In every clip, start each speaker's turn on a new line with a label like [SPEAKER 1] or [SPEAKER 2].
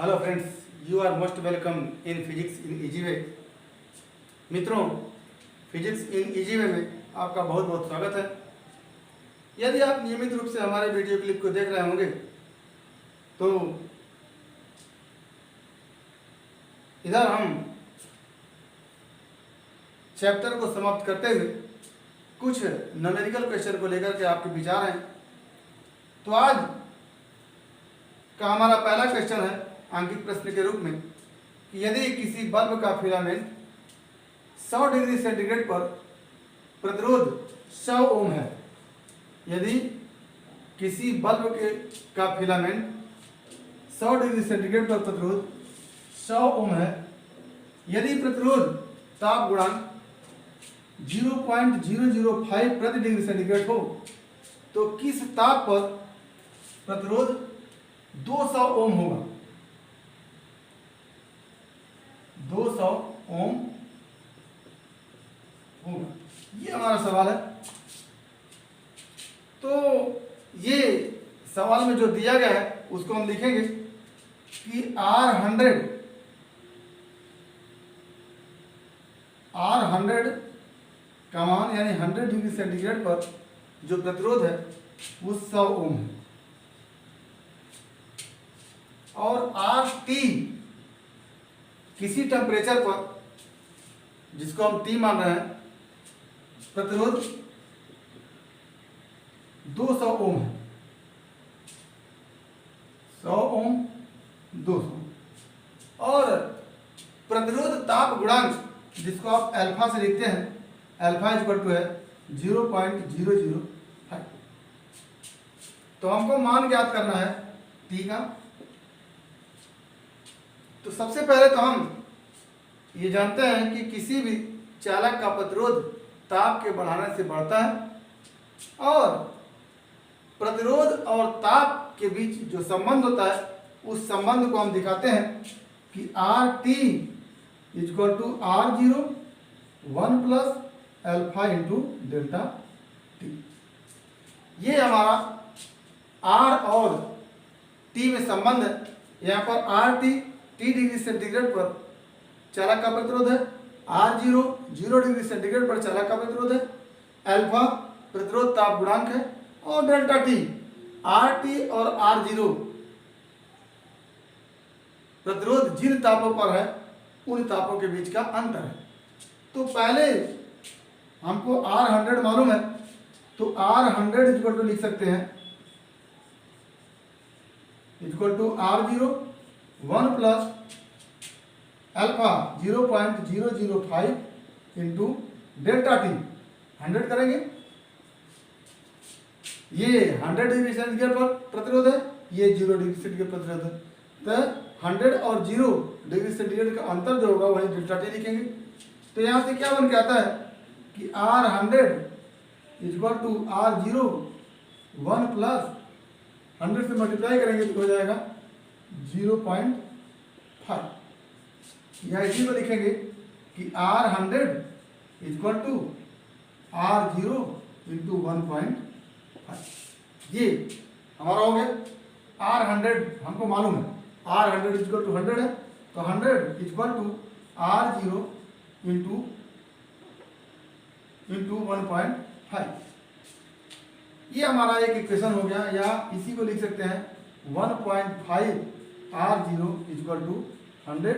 [SPEAKER 1] Hello friends, you are most welcome in physics in easy way. मित्रों, physics in easy वे में आपका बहुत बहुत स्वागत है। यदि आप नियमित रूप से हमारे वीडियो क्लिप को देख रहे होंगे तो इधर हम चैप्टर को समाप्त करते हुए कुछ न्यूमेरिकल क्वेश्चन को लेकर के आपके विचार हैं। तो आज का हमारा पहला क्वेश्चन है अंकित प्रश्न के रूप में कि यदि किसी बल्ब का फिलामेंट 100 डिग्री सेंटीग्रेड पर प्रतिरोध 100 ओम है, यदि किसी बल्ब का फिलामेंट 100 डिग्री सेंटीग्रेड पर प्रतिरोध 100 ओम है, यदि प्रतिरोध ताप गुणांक 0.005 प्रति डिग्री सेंटीग्रेड हो तो किस ताप पर प्रतिरोध 200 ओम होगा। 200 ओम होगा, ये हमारा सवाल है। तो ये सवाल में जो दिया गया है उसको हम लिखेंगे कि R100 का मान यानी 100 डिग्री सेंटीग्रेड पर जो प्रतिरोध है वो 100 ओम है, और RT किसी टेम्परेचर पर जिसको हम T मान रहे हैं प्रतिरोध 200 ओम है। 100 ओम 200, और प्रतिरोध ताप गुणांक जिसको आप अल्फा से लिखते हैं, अल्फा इक्वल टू है 0.005। तो हमको मान ज्ञात करना है T का। तो सबसे पहले तो हम ये जानते हैं कि किसी भी चालक का प्रतिरोध ताप के बढ़ाने से बढ़ता है, और प्रतिरोध और ताप के बीच जो संबंध होता है उस संबंध को हम दिखाते हैं कि RT equal to R0 1 plus alpha into delta T। ये हमारा R और T में संबंध है। यहाँ पर RT T डिग्री सेंटीग्रेड पर चालक का प्रतिरोध है, R0 0 डिग्री सेंटीग्रेड पर चालक का प्रतिरोध है, अल्फा प्रतिरोध ताप गुणांक है, और डेल्टा T RT और R0 प्रतिरोध जिन तापों पर है उन तापों के बीच का अंतर है। तो पहले हमको R100 मालूम है, तो R100 इक्वल टू लिख सकते हैं equal to R0 1 plus alpha 0.005 into delta T 100 करेंगे। ये 100 डिग्री सेंटीग्रेड पर प्रतिरोध है, ये 0 डिग्री सेंटीग्रेड प्रतिरोध है। तो 100 और 0 डिग्री सेंटीग्रेड का अंतर जो होगा वही डेल्टा T लिखेंगे। तो यहाँ से क्या बन के आता है कि R100 equal to R0 1 plus 100 से मल्टीप्लाई करेंगे तो हो जाएगा 0.5। यहाँ इसी को लिखेंगे कि R100 equal to R0 into 1.5। ये हमारा हो गया। R100 हमको मालूम है, R100 इक्वल टू 100 है, तो 100 इक्वल टू R0 इंटू 1.5। ये हमारा एक इक्वेशन हो गया, या इसी को लिख सकते हैं 1.5 R0 इक्वल टू 100,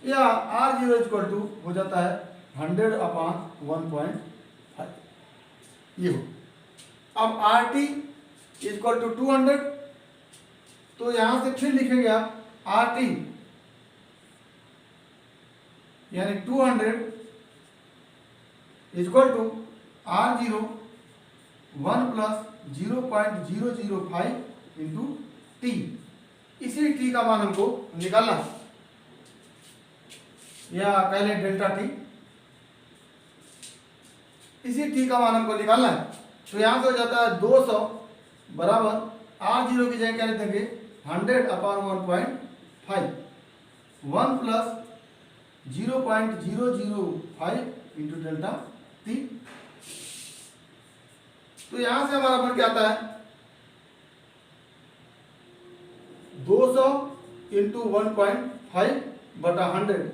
[SPEAKER 1] या R0 इक्वल टू हो जाता है 100 अपॉन 1.5। ये हो। अब RT इक्वल टू 200, तो यहां से फिर लिखेंगे आप RT यानी 200 equal to R0 1 plus 0.005 into T। इसी T का मान हमको निकालना है, या कह लें डेल्टा T। इसी T का मान हमको निकालना है। तो यहां से हो जाता है 200 बराबर R0 की जगह क्या लिख देंगे 100 upon 1.5 1 plus 0.005 into delta T। तो यहां से हमारा बन के आता है 200 into 1.5/100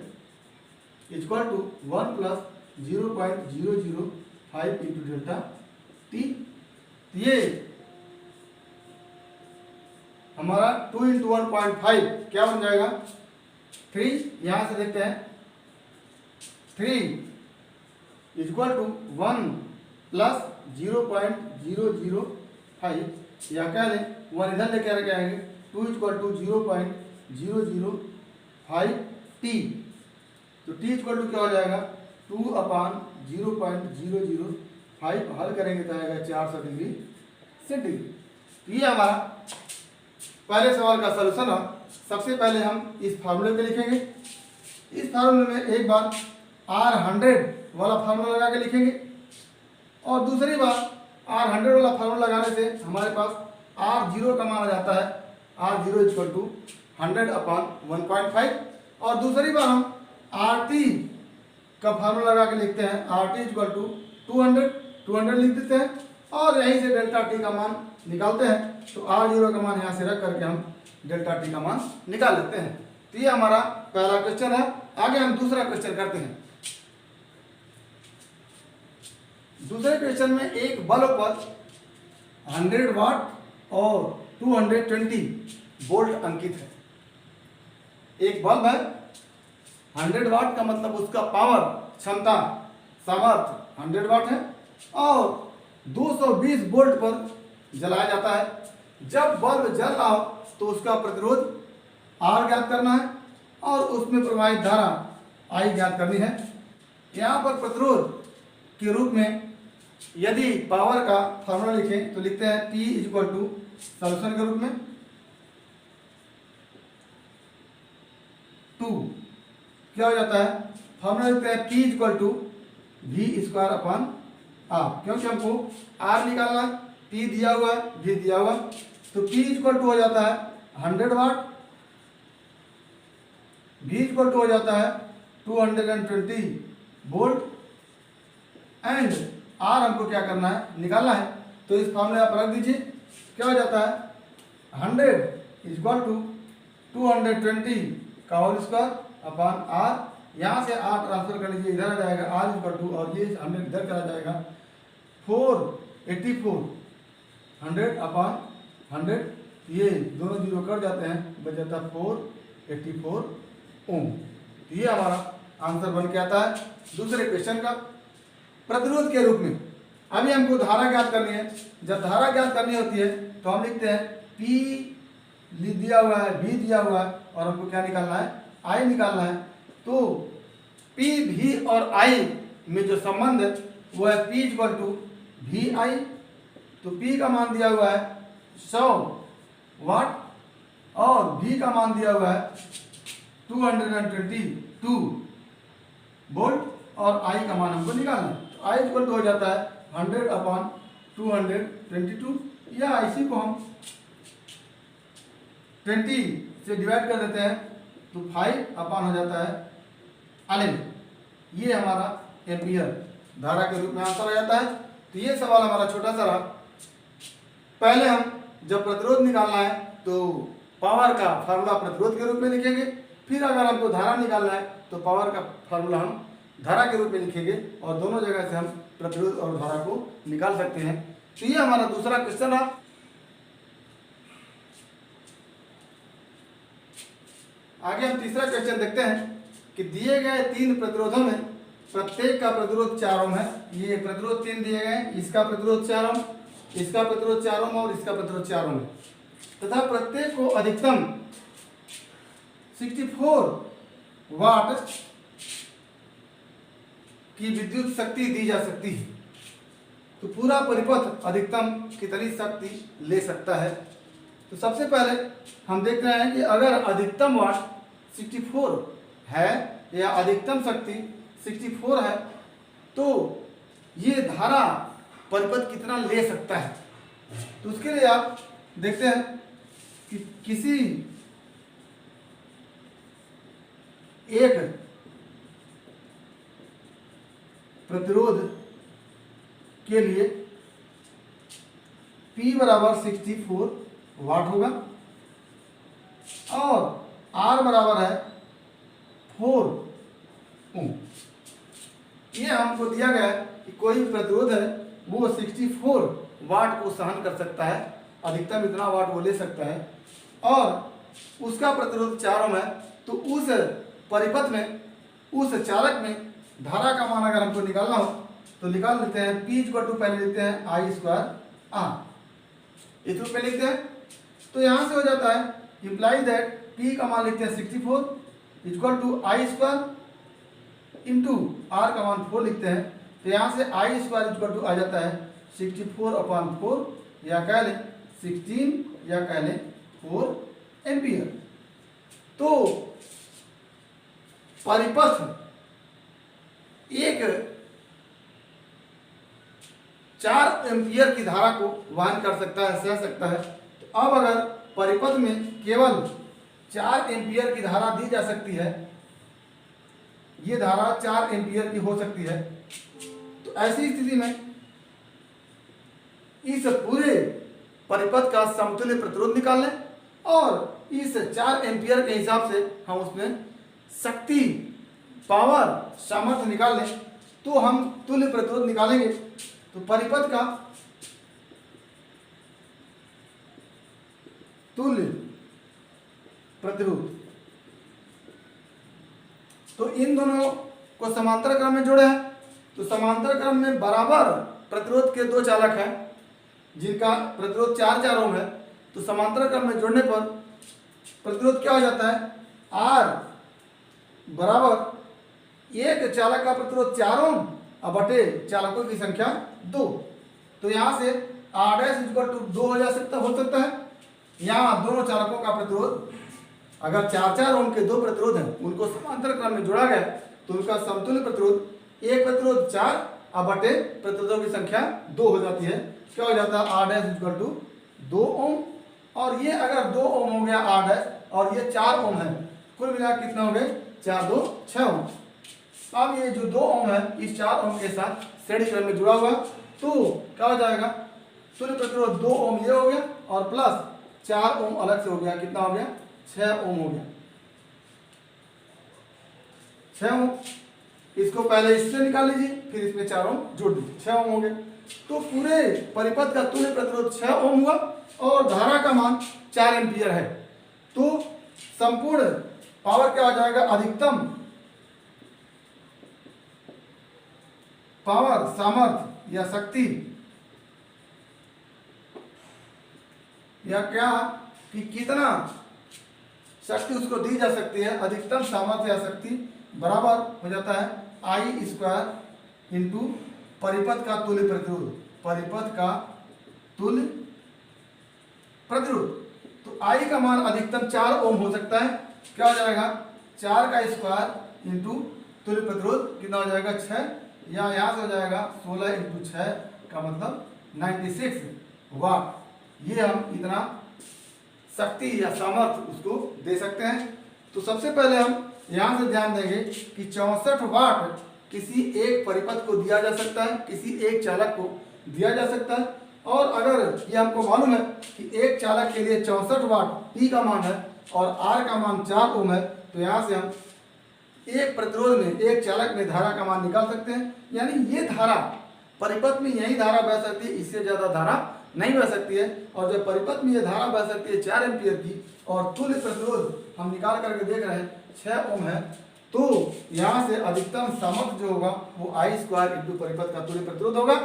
[SPEAKER 1] equal to 1 plus 0.005 into delta T. ये हमारा 2 इंटू 1.5 क्या बन जाएगा 3। यहां से देखते हैं 3 इक्वल टू 1 प्लस 0.005 या क्या लें 1 इधर लेके आगे आएंगे 2 इक्वल टू 0.005 टी। तो टी इक्वल टू क्या हो जाएगा 2/0.005 हल करेंगे तो आएगा 400 डिग्री सेंटीग्रेड। तो ये हमारा पहले सवाल का सलूशन है। सबसे पहले हम इस फार्मूले पे लिखेंगे। इस फार्मूले में एक बार R100 वाला फार्मूला लगा के लिखेंगे और दूसरी बार R100 वाला फार्मूला लगाने से हमारे पास R0 का मान आ जाता है R0 इक्वल टू 100/1.5 और दूसरी बार हम RT का फार्मूला लगा के लिखते हैं RT इक्वल टू 200 लिख देते हैं और यहीं से डेल्टा टी का मान निकालते हैं। तो R0 का मान यहाँ से रख करके हम डेल्टा टी का मान निकाल लेते हैं। तो ये हमारा पहला क्वेश्चन है। आगे हम दूसरा क्वेश्चन करते हैं। दूसरे क्वेश्चन में एक बल्ब पर 100 वाट और 220 वोल्ट अंकित है। एक बल्ब है 100 वाट का मतलब उसका पावर क्षमता सामर्थ्य 100 वाट है और 220 वोल्ट पर जलाया जाता है। जब बल्ब जल रहा हो तो उसका प्रतिरोध R ज्ञात करना है और उसमें प्रवाहित धारा I ज्ञात करनी है। यहाँ पर प्रतिरोध के रूप में यदि पावर का फॉर्मूला लिखें तो लिखते हैं P इक्वल टू सॉल्यूशन के रूप में 2 क्या हो जाता है फॉर्मूला लिखते हैं P इक्वल टू V²/R क्योंकि हमको R निकालना है। P दिया हुआ है V दिया हुआ है तो P इक्वल टू हो जाता है 100 वाट V इक्वल टू हो जाता है 220 वोल्ट एंड R हमको क्या करना है निकालना है। तो इस फॉर्मूले आप रख दीजिए क्या हो जाता है 100 इक्वल टू 220 का होल स्क्वायर/R। यहाँ से R ट्रांसफर कर लीजिए इधर आ जाएगा R इक्वल टू और ये 100 इधर चला जाएगा 484 100/100 ये दोनों जीरो कट जाते हैं बच जाता है 484 ओम। ये हमारा आंसर बन के आता है दूसरे क्वेश्चन का प्रतिरोध के रूप में। अभी हमको धारा ज्ञात करनी है। जब धारा ज्ञात करनी होती है तो हम लिखते हैं P दिया हुआ है V दिया हुआ है और हमको क्या निकालना है I निकालना है। तो P V और I में जो संबंध है वो है P इक्वल टू VI। तो P का मान दिया हुआ है 100 वाट और V का मान दिया हुआ है 222 वोल्ट और I का मान हमको निकालना है। तो I इक्वल टू हो जाता है 100/222 या इसी को हम 20 से डिवाइड कर देते हैं तो 5 हो जाता है 11। ये हमारा एम्पियर धारा के रूप में आंसर आ जाता है। तो ये सवाल हमारा छोटा सा रहा। पहले हम जब प्रतिरोध निकालना है तो पावर का फार्मूला प्रतिरोध के रूप में लिखेंगे। फिर अगर हमको धारा निकालना है तो पावर का फार्मूला हम धारा के रूप में लिखेंगे और दोनों जगह से हम प्रतिरोध और धारा को निकाल सकते हैं। तो ये हमारा दूसरा क्वेश्चन रहा। आगे हम तीसरा क्वेश्चन देखते हैं कि दिए गए 3 प्रतिरोधों में प्रत्येक का प्रतिरोध 4 ओम है। ये प्रतिरोध 3 दिए गए, इसका प्रतिरोध 4 ओम, इसका प्रतिरोध 4 ओम और इसका प्रतिरोध 4 ओम है तथा प्रत्येक को अधिकतम 64 वाट की विद्युत शक्ति दी जा सकती है। तो पूरा परिपथ अधिकतम कितनी शक्ति ले सकता है। तो सबसे पहले हम देख रहे हैं कि अगर अधिकतम वाट 64 है या अधिकतम शक्ति 64 है तो ये धारा परिपथ कितना ले सकता है। तो उसके लिए आप देखते हैं कि किसी एक प्रतिरोध के लिए P बराबर 64 वाट होगा और R बराबर है 4 ओम। ये हमको दिया गया है कि कोई भी प्रतिरोध है वो 64 वाट को सहन कर सकता है, अधिकतम इतना वाट वो ले सकता है, और उसका प्रतिरोध 4 ओम है। तो उस परिपथ में, उस चालक में धारा का मान अगर हमको निकालना हो तो निकाल लेते हैं। P इक्वल टू पहले लिखते हैं I स्क्वायर R, इस रूप में लिखते हैं। तो यहाँ से हो जाता है इम्प्लाई दैट P का मान लिखते हैं 64 equal to I square into R का मान 4 लिखते हैं। तो यहाँ से I स्क्वायर इक्वल टू आ जाता है 64/4, या कह लें 16, या कह लें 4 एम्पियर। तो परिपथ एक 4 एम्पियर की धारा को वहन कर सकता है, सह सकता है। तो अब अगर परिपथ में केवल 4 एम्पियर की धारा दी जा सकती है, ये धारा 4 एम्पियर की हो सकती है, तो ऐसी स्थिति में इस पूरे परिपथ का समतुल्य प्रतिरोध निकाल लें और इस 4 एम्पियर के हिसाब से हम उसमें शक्ति, पावर, सामर्थ्य निकाल लें, तो हम तुल्य प्रतिरोध निकालेंगे। तो परिपथ का तुल्य प्रतिरोध, तो इन दोनों को समांतर क्रम में जोड़े हैं। तो समांतर क्रम में बराबर प्रतिरोध के दो चालक हैं जिनका प्रतिरोध 4 ओम है। तो समांतर क्रम में जोड़ने पर प्रतिरोध क्या हो जाता है, R बराबर एक चालक का प्रतिरोध 4 ओम और बटे चालकों की संख्या 2। तो यहाँ से R डैश इक्वल टू 2 हो सकता है। यहाँ दोनों चालकों का प्रतिरोध, अगर 4 ओम के दो प्रतिरोध हैं उनको समांतर क्रम में जोड़ा गया तो उनका समतुल्य प्रतिरोध, एक प्रतिरोध 4 और बटे प्रतिरोधों की संख्या 2 हो जाती है। क्या हो जाता है, R डैश इक्वल टू 2 ओम, और ये अगर 2 ओम हो गया R डैश और ये 4 ओम है, कुल मिला कितना हो गए, 4 2 6 ओम। अब ये जो 2 ओम है इस 4 ओम के साथ श्रेणी क्रम में जुड़ा हुआ, तो क्या हो जाएगा, तुल्य प्रतिरोध 2 ओम ये हो गया और प्लस 4 ओम अलग से हो गया, कितना हो गया, 6 ओम हो गया, 6 ओम। इसको पहले इससे निकाल लीजिए, फिर इसमें 4 ओम जोड़ दीजिए, 6 ओम हो गए। तो पूरे परिपथ का तुल्य प्रतिरोध 6 ओम हुआ और धारा का मान 4 एम्पियर है। तो संपूर्ण पावर क्या हो जाएगा, अधिकतम पावर, सामर्थ्य या शक्ति, या क्या कि कितना शक्ति उसको दी जा सकती है, अधिकतम सामर्थ्य या शक्ति बराबर हो जाता है I स्क्वायर इंटू परिपथ का तुल्य प्रतिरोध, परिपथ का तुल्य प्रतिरोध। तो I का मान अधिकतम 4 ओम हो सकता है। क्या हो जाएगा, 4 का स्क्वायर इंटू तुल्य प्रतिरोध कितना हो जाएगा, 6, या यहाँ से हो जाएगा 16 इंटू 6 का मतलब 96 वाट। ये हम इतना शक्ति या सामर्थ्य उसको दे सकते हैं। तो सबसे पहले हम यहाँ से ध्यान देंगे कि 64 वाट किसी एक परिपथ को दिया जा सकता है, किसी एक चालक को दिया जा सकता है। और अगर ये हमको मालूम है कि एक चालक के लिए 64 वाट P का मान है और R का मान 4 ओम है, तो यहाँ से हम एक प्रतिरोध में, एक चालक में धारा का मान निकाल सकते हैं। यानी ये धारा परिपथ में यही धारा बह सकती है, इससे ज़्यादा धारा नहीं बह सकती है। और जब परिपथ में ये धारा बह सकती है 4 एम्पियर की और तुल्य प्रतिरोध हम निकाल करके देख रहे हैं 6 ओम है, तो यहाँ से अधिकतम सामर्थ्य जो होगा वो I स्क्वायर इंटू परिपथ का तुल्य प्रतिरोध होगा।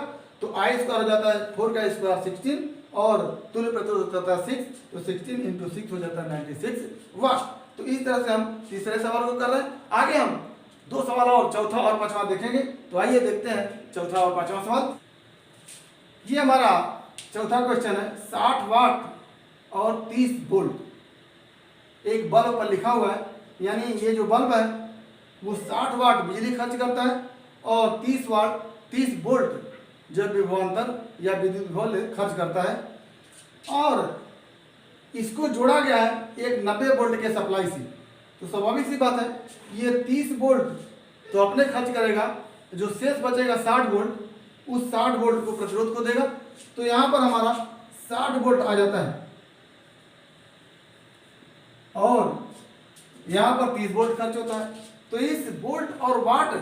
[SPEAKER 1] तो I स्क्वायर हो जाता है 4 का स्क्वायर 16 और तुल्य प्रतिरोध होता है 6, तो 16 इंटू 6 हो जाता है 96 वाट। तो इस तरह से हम तीसरे सवाल को कर रहे हैं। आगे हम 2 सवाल और, चौथा और पांचवा देखेंगे। तो आइए देखते हैं चौथा और पांचवा सवाल। ये हमारा चौथा क्वेश्चन है, 60 वाट और 30 वोल्ट एक बल्ब पर लिखा हुआ है। यानी ये जो बल्ब है वो 60 वाट बिजली खर्च करता है और 30 वोल्ट जो विभवांतर या विद्युत विभव खर्च करता है। और इसको जोड़ा गया है एक 90 वोल्ट के सप्लाई से। तो स्वाभाविक सी बात है, ये 30 वोल्ट तो अपने खर्च करेगा, जो शेष बचेगा 60 वोल्ट, उस 60 वोल्ट को प्रतिरोध को देगा। तो यहाँ पर हमारा 60 वोल्ट आ जाता है और यहाँ पर 30 वोल्ट खर्च होता है। तो इस वोल्ट और वाट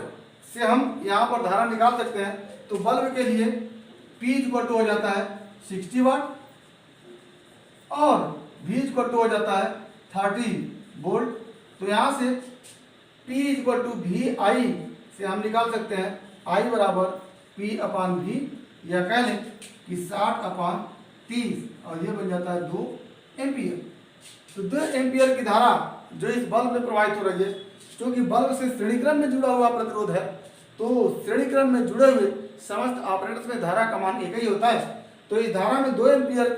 [SPEAKER 1] से हम यहाँ पर धारा निकाल सकते हैं। तो बल्ब के लिए P इक्वल टू हो जाता है 60 वाट और V इक्वल टू हो जाता है 30 वोल्ट। तो यहाँ से P इक्वल टू वी आई से हम निकाल सकते हैं I बराबर P अपान V, या कह लें कि 60/30 और ये बन जाता है 2 एम्पियर। तो 2 एम्पियर की धारा जो इस बल्ब में प्रवाहित हो रही है, क्योंकि बल्ब से श्रेणी क्रम में जुड़ा हुआ प्रतिरोध है, तो श्रेणी क्रम में जुड़े हुए समस्त ऑपरेटर्स में धारा का मान एक ही होता है। तो इस धारा में 2 एम्पियर,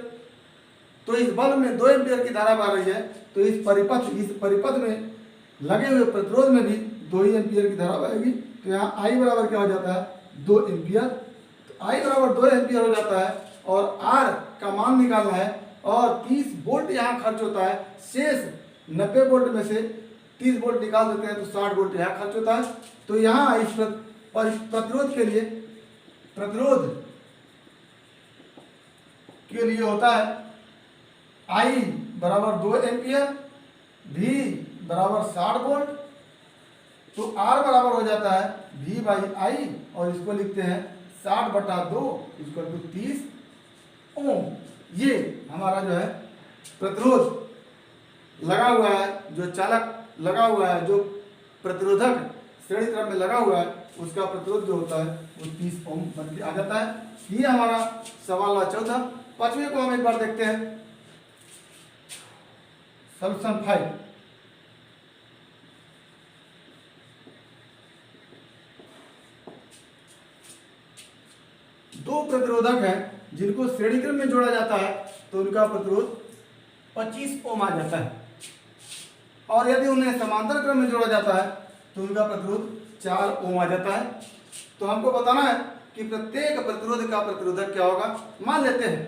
[SPEAKER 1] तो इस बल्ब में 2 एम्पियर की धारा बह रही है, तो इस परिपथ में लगे हुए प्रतिरोध में भी 2 ही एम्पियर की धारा बहेगी। तो यहाँ I बराबर क्या हो जाता है 2 एम्पियर। तो I बराबर 2 एम्पियर हो जाता है और R का मान निकालना है और 30 वोल्ट यहाँ खर्च होता है। शेष 90 वोल्ट में से 30 वोल्ट निकाल देते हैं तो 60 वोल्ट यहाँ खर्च होता है। तो यहाँ इस प्रतिरोध के लिए होता है I बराबर 2 एम्पियर, V बराबर 60 वोल्ट। तो R बराबर हो जाता है V बाई I और इसको लिखते हैं 60/2 इक्वल टू 30 ओम। ये हमारा जो है प्रतिरोध लगा हुआ है, जो चालक लगा हुआ है, जो प्रतिरोधक श्रेणी क्रम में लगा हुआ है, उसका प्रतिरोध जो होता है वो 30 ओम बन के आ जाता है। ये हमारा सवाल 14। पांचवें को हम एक बार देखते हैं। सॉल्यूशन 5। दो प्रतिरोधक हैं जिनको श्रेणी क्रम में जोड़ा जाता है तो उनका प्रतिरोध 25 ओम आ जाता है, और यदि उन्हें समांतर क्रम में जोड़ा जाता है तो उनका प्रतिरोध 4 ओम आ जाता है। तो हमको बताना है कि प्रत्येक प्रतिरोध का प्रतिरोधक क्या होगा। मान लेते हैं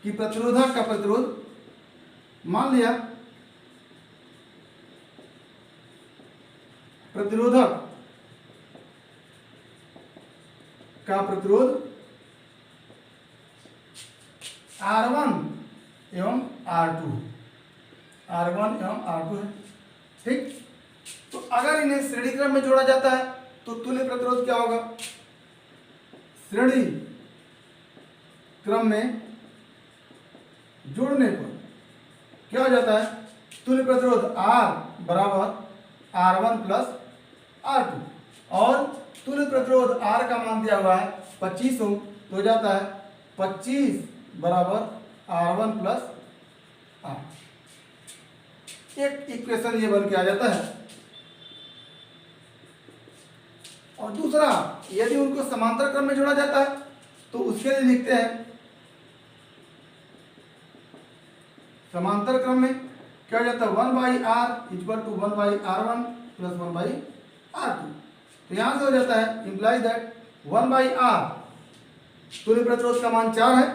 [SPEAKER 1] कि प्रतिरोधक का प्रतिरोध, मान लिया प्रतिरोधक का प्रतिरोध R1 एवं R2 है, ठीक। तो अगर इन्हें श्रेणी क्रम में जोड़ा जाता है तो तुल्य प्रतिरोध क्या होगा। श्रेणी क्रम में जोड़ने पर क्या हो जाता है, तुल्य प्रतिरोध R बराबर R1 प्लस R2, और तुल्य प्रतिरोध R का मान दिया हुआ है 25 ओम, तो हो जाता है 25 बराबर R1 प्लस R। एक इक्वेशन ये बन के आ जाता है। और दूसरा, यदि उनको समांतर क्रम में जोड़ा जाता है तो उसके लिए लिखते हैं समांतर क्रम में क्या हो जाता है 1/R equal to 1/R1 plus 1/R2। तो यहां से हो जाता है इंप्लाइज दैट 1/R तुल्य प्रतिरोध का मान 4 है,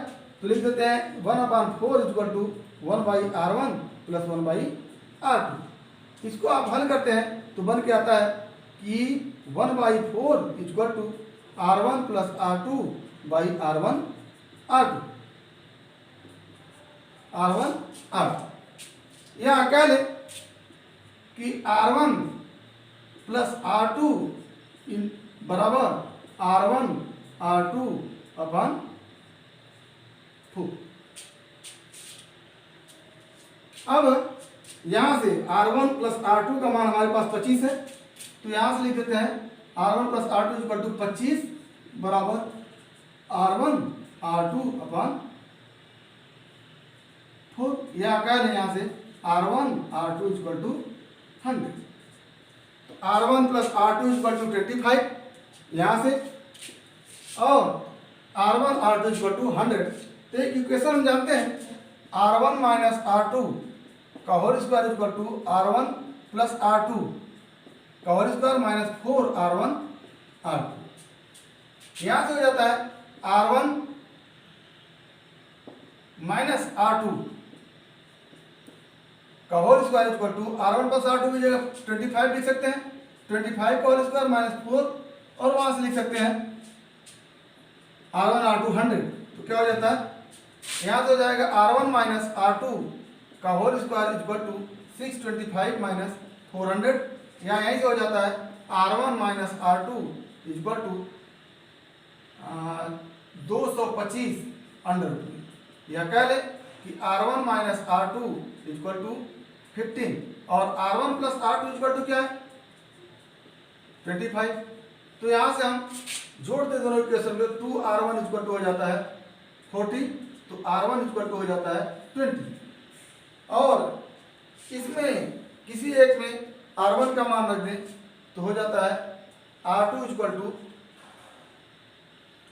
[SPEAKER 1] तो लिख देते हैं 1/4 equal to 1/R1 plus 1/R2। इसको आप हल करते हैं तो बन के आता है कि 1/4 equal to R1 plus R2 by R1 R2। यह कह लें कि R1 प्लस R2 बराबर R1 R2 अपन 4। अब यहां से R1 प्लस R2 का मान हमारे पास 25 है, तो यहां से लिख देते हैं R1 plus R2 equal to 25 बराबर R1 R2 अपन 4। यह कह लें यहां से R1 R2 इक्वल टू 100। तो R1 plus R2 equal to 25 यहां से, और R1 R2 इक्वल टू 100। तो एक इक्वेशन हम जानते हैं R1 माइनस R2 का whole square equal to R1 plus R2 का whole square minus 4R1 R2। यहां से हो जाता है R1 माइनस R2 का whole square equal to R1 plus R2 की जगह 25 लिख सकते हैं, 25 का होल स्क्वायर माइनस 4, और वहां से लिख सकते हैं R1 R2 100। तो क्या हो जाता है, यहां से हो जाएगा R1 माइनस R2 का whole square equal to 625 minus 400 या यहीं से हो जाता है R1 minus R2 equal to 225 under root. या कह ले कि R1 minus R2 equal to 15 और R1 plus R2 equal to क्या है 25। तो यहाँ से हम जोड़ते दोनों इक्वेशन में 2R1 इक्वल टू हो जाता है 40, तो R1 इक्वल टू हो जाता है 20। और इसमें किसी एक में R1 का मान रख दें तो हो जाता है R2 equal to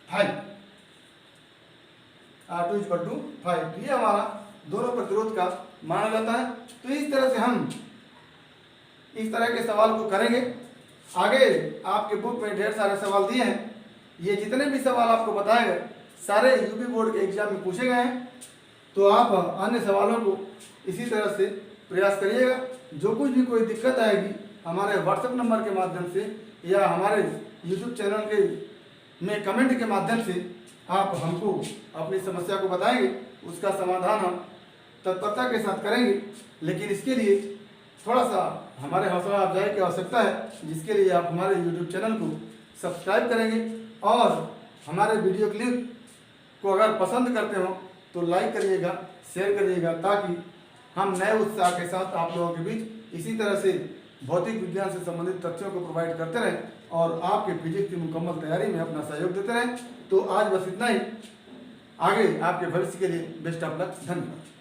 [SPEAKER 1] 5, R2 equal to 5। तो ये हमारा दोनों प्रतिरोध का माना जाता है। तो इस तरह से हम इस तरह के सवाल को करेंगे। आगे आपके बुक में ढेर सारे सवाल दिए हैं, ये जितने भी सवाल आपको बताए गए सारे यूपी बोर्ड के एग्जाम में पूछे गए हैं। तो आप अन्य सवालों को इसी तरह से प्रयास करिएगा। जो कुछ भी कोई दिक्कत आएगी हमारे व्हाट्सएप नंबर के माध्यम से या हमारे यूट्यूब चैनल के में कमेंट के माध्यम से आप हमको अपनी समस्या को बताएंगे, उसका समाधान हम तत्परता के साथ करेंगे। लेकिन इसके लिए थोड़ा सा हमारे हौसला अफजाई की आवश्यकता है, जिसके लिए आप हमारे यूट्यूब चैनल को सब्सक्राइब करेंगे और हमारे वीडियो क्लिप को अगर पसंद करते हो तो लाइक करिएगा, शेयर करिएगा, ताकि हम नए उत्साह के साथ आप लोगों के बीच इसी तरह से भौतिक विज्ञान से संबंधित तथ्यों को प्रोवाइड करते रहें और आपके फिजिक्स की मुकम्मल तैयारी में अपना सहयोग देते रहें। तो आज बस इतना ही। आगे आपके भविष्य के लिए बेस्ट ऑफ लक। धन्यवाद।